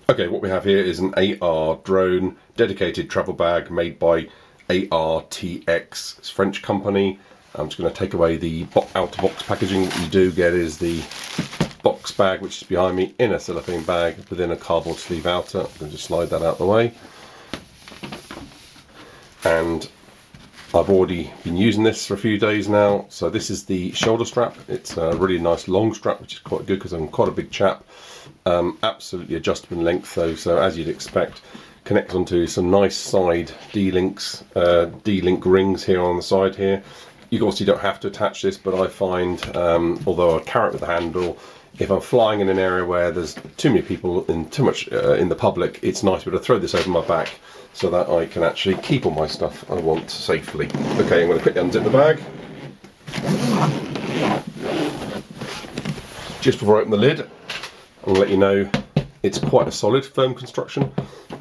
Okay, what we have here is an AR.Drone dedicated travel bag made by ARTX. It's a French company. I'm just going to take away the outer box packaging. What you do get is the box bag, which is behind me, in a cellophane bag within a cardboard sleeve outer. I'm going to just slide that out of the way. And I've already been using this for a few days now. So this is the shoulder strap. It's a really nice long strap, which is quite good because I'm quite a big chap. Absolutely adjustable in length though, so as you'd expect, connects onto some nice side D-link rings here on the side here. You obviously don't have to attach this, but I find, although I carry it with the handle, if I'm flying in an area where there's too many people in too much in the public, it's nice to be able to throw this over my back so that I can actually keep all my stuff I want safely. Okay, I'm going to quickly unzip the bag. Just before I open the lid, I'll let you know it's quite a solid, firm construction.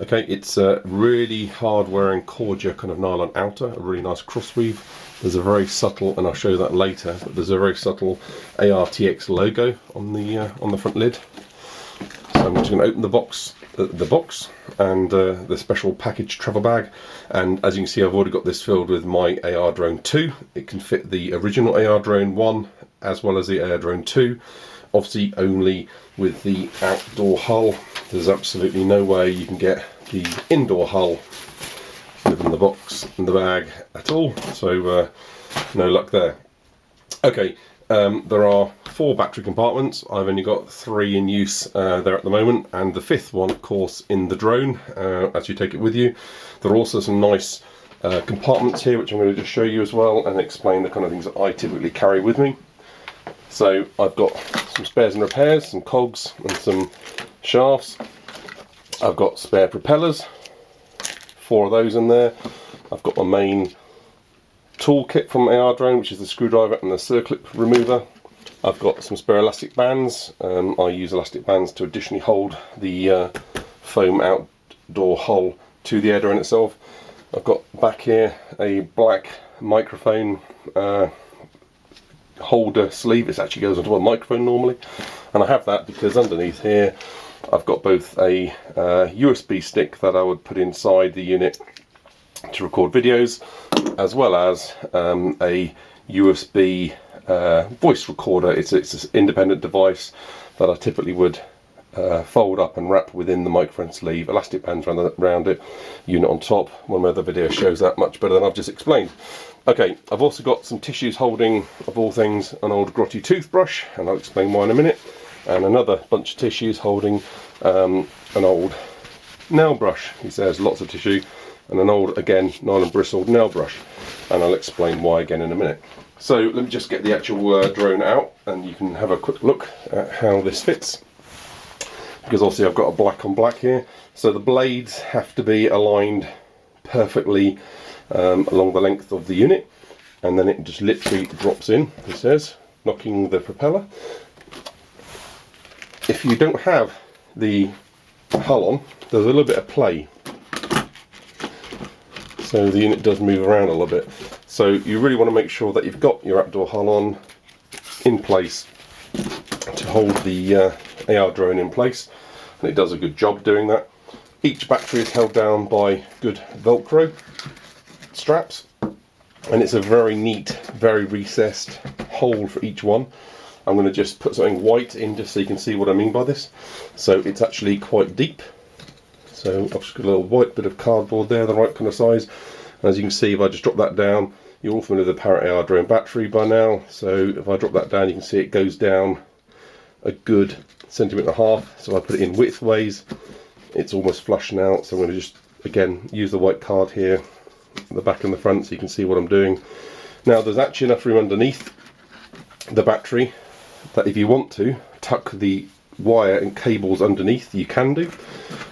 Okay, it's a really hard wearing Cordia kind of nylon outer, a really nice cross weave. There's a very subtle, and I'll show you that later, but there's a very subtle ARTX logo on the front lid. So I'm just going to open the box and the special package travel bag, and as you can see, I've already got this filled with my AR.Drone 2. It can fit the original AR.Drone 1 as well as the AR.Drone 2. Obviously only with the outdoor hull. There's absolutely no way you can get the indoor hull within the box and the bag at all, so no luck there. Okay, there are 4 battery compartments. I've only got 3 in use there at the moment, and the 5th one of course in the drone as you take it with you. There are also some nice compartments here which I'm going to just show you as well and explain the kind of things that I typically carry with me. So I've got some spares and repairs, some cogs and some shafts. I've got spare propellers, 4 of those in there. I've got my main toolkit from AR.Drone, which is the screwdriver and the circlip remover. I've got some spare elastic bands. I use elastic bands to additionally hold the foam outdoor hull to the AR.Drone itself. I've got back here a black microphone holder sleeve. It actually goes onto a microphone normally, and I have that because underneath here I've got both a USB stick that I would put inside the unit to record videos, as well as a USB voice recorder. It's an independent device that I typically would fold up and wrap within the microphone sleeve, elastic bands around it, unit on top. One of my other videos shows that much better than I've just explained. Okay, I've also got some tissues holding, of all things, an old grotty toothbrush, and I'll explain why in a minute, and another bunch of tissues holding an old nail brush. He says lots of tissue, and an old, again, nylon bristled nail brush, and I'll explain why again in a minute. So let me just get the actual drone out and you can have a quick look at how this fits, because obviously I've got a black on black here, so the blades have to be aligned perfectly along the length of the unit, and then it just literally drops in, he says, knocking the propeller. If you don't have the hull on, there's a little bit of play, so the unit does move around a little bit. So you really want to make sure that you've got your outdoor hull on in place to hold the AR.Drone in place, and it does a good job doing that. Each battery is held down by good Velcro straps, and it's a very neat, very recessed hole for each one. I'm going to just put something white in just so you can see what I mean by this. So it's actually quite deep. So I've just got a little white bit of cardboard there, the right kind of size. And as you can see, if I just drop that down, you're all familiar with the Parrot AR.Drone battery by now. So if I drop that down, you can see it goes down a good 1.5 centimeters. So I put it in widthways. It's almost flushing out. So I'm going to just, again, use the white card here, the back and the front, so you can see what I'm doing. Now there's actually enough room underneath the battery that if you want to tuck the wire and cables underneath, you can do,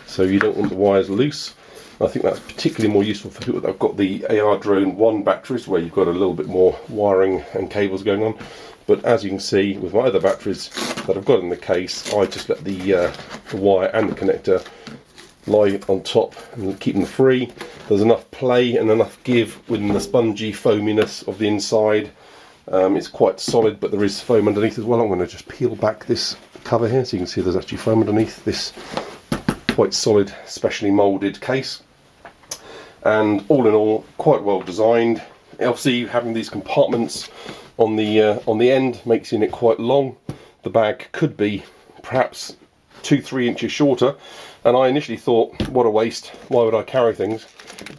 so you don't want the wires loose. I think that's particularly more useful for people that have got the AR.Drone 1 batteries, where you've got a little bit more wiring and cables going on. But as you can see with my other batteries that I've got in the case, I just let the wire and the connector lie on top and keep them free. There's enough play and enough give within the spongy foaminess of the inside. It's quite solid, but there is foam underneath as well. I'm going to just peel back this cover here so you can see there's actually foam underneath this quite solid, specially moulded case, and all in all quite well designed. Obviously having these compartments on the end makes it quite long. The bag could be perhaps 2-3 inches shorter, and I initially thought, what a waste, why would I carry things?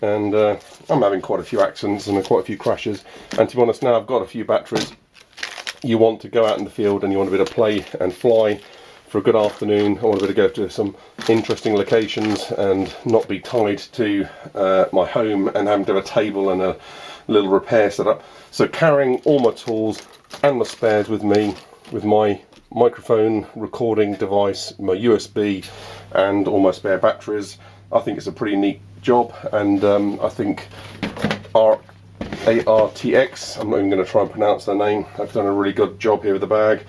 And I'm having quite a few accidents and quite a few crashes, and to be honest, now I've got a few batteries, you want to go out in the field and you want a bit of play and fly for a good afternoon. I want to be able to go to some interesting locations and not be tied to my home and having to have a table and a little repair setup. So carrying all my tools and my spares with me, with my microphone recording device, my USB, and all my spare batteries, I think it's a pretty neat job. And I think ARTX, I'm not even going to try and pronounce their name, I've done a really good job here with the bag.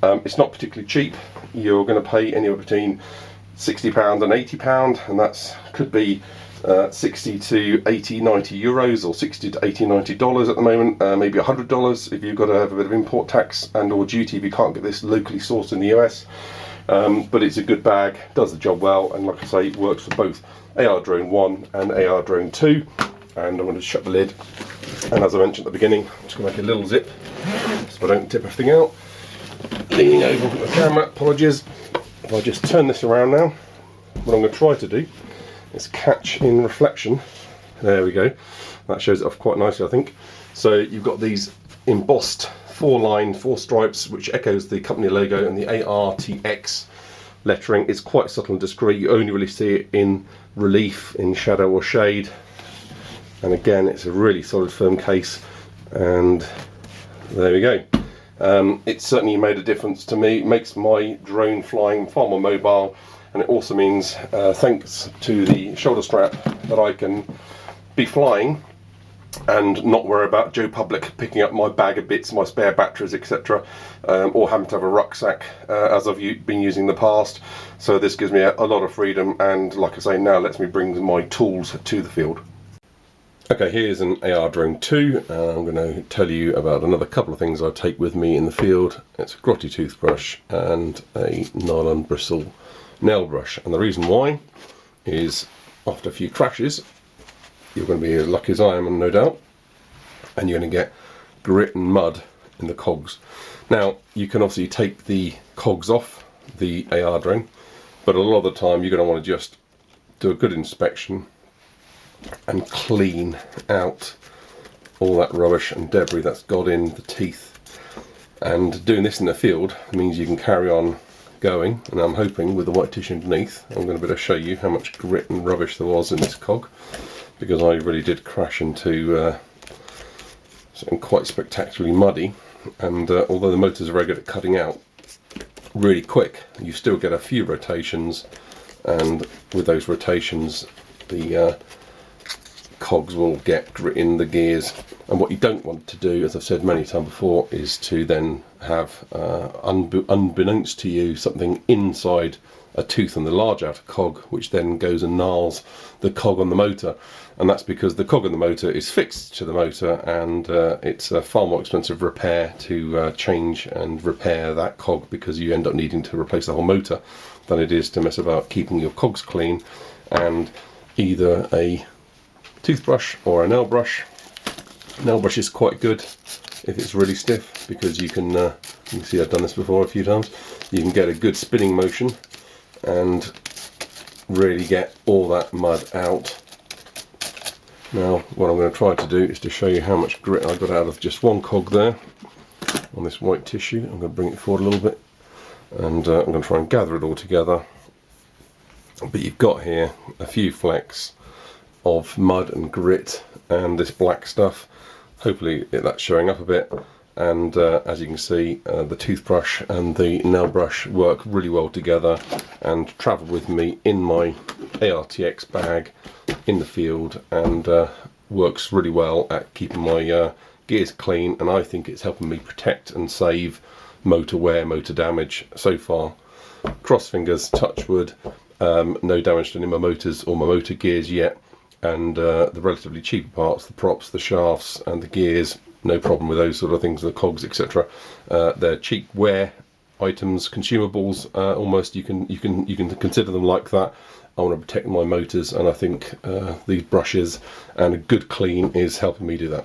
It's not particularly cheap. You're going to pay anywhere between £60 and £80, and that's could be 60 to 80, 90 euros, or 60 to 80, 90 dollars at the moment, maybe $100 if you've got to have a bit of import tax and or duty if you can't get this locally sourced in the US. But it's a good bag, does the job well, and like I say, it works for both AR.Drone 1 and AR.Drone 2. And I'm going to shut the lid, and as I mentioned at the beginning, I'm just going to make a little zip so I don't tip everything out. Leaning over the camera, apologies. If I just turn this around now, what I'm going to try to do is catch in reflection. There we go. That shows it off quite nicely, I think. So you've got these embossed 4 stripes, which echoes the company logo, and the ARTX lettering is quite subtle and discreet. You only really see it in relief, in shadow or shade. And again, it's a really solid firm case, and there we go. It's certainly made a difference to me. It makes my drone flying far more mobile, and it also means, thanks to the shoulder strap, that I can be flying and not worry about Joe Public picking up my bag of bits, my spare batteries, etc., or having to have a rucksack as I've been using in the past. So this gives me a lot of freedom, and like I say, now lets me bring my tools to the field. Okay, here's an AR.Drone 2. I'm going to tell you about another couple of things I take with me in the field. It's a grotty toothbrush and a nylon bristle nail brush. And the reason why is, after a few crashes, you're going to be as lucky as I am, no doubt, and you're going to get grit and mud in the cogs. Now, you can obviously take the cogs off the AR.Drone, but a lot of the time you're going to want to just do a good inspection and clean out all that rubbish and debris that's got in the teeth. And doing this in the field means you can carry on going, and I'm hoping with the white tissue underneath I'm going to be able to show you how much grit and rubbish there was in this cog, because I really did crash into something quite spectacularly muddy. And although the motors are very good at cutting out really quick, you still get a few rotations, and with those rotations the cogs will get grit in the gears. And what you don't want to do, as I've said many times before, is to then have unbeknownst to you something inside a tooth on the large outer cog, which then goes and gnarls the cog on the motor. And that's because the cog on the motor is fixed to the motor, and it's a far more expensive repair to change and repair that cog, because you end up needing to replace the whole motor, than it is to mess about keeping your cogs clean. And either a toothbrush or a nail brush. Nail brush is quite good if it's really stiff, because you can see I've done this before a few times. You can get a good spinning motion and really get all that mud out. Now, what I'm going to try to do is to show you how much grit I got out of just one cog there on this white tissue. I'm going to bring it forward a little bit, and I'm going to try and gather it all together. But you've got here a few flecks of mud and grit and this black stuff. Hopefully that's showing up a bit. And as you can see, the toothbrush and the nail brush work really well together and travel with me in my ARTX bag in the field, and works really well at keeping my gears clean. And I think it's helping me protect and save motor wear, motor damage so far. Cross fingers, touch wood, no damage to any of my motors or my motor gears yet. And the relatively cheaper parts, the props, the shafts and the gears, no problem with those sort of things, the cogs, etc. They're cheap wear items, consumables, almost you can consider them like that. I want to protect my motors, and I think these brushes and a good clean is helping me do that.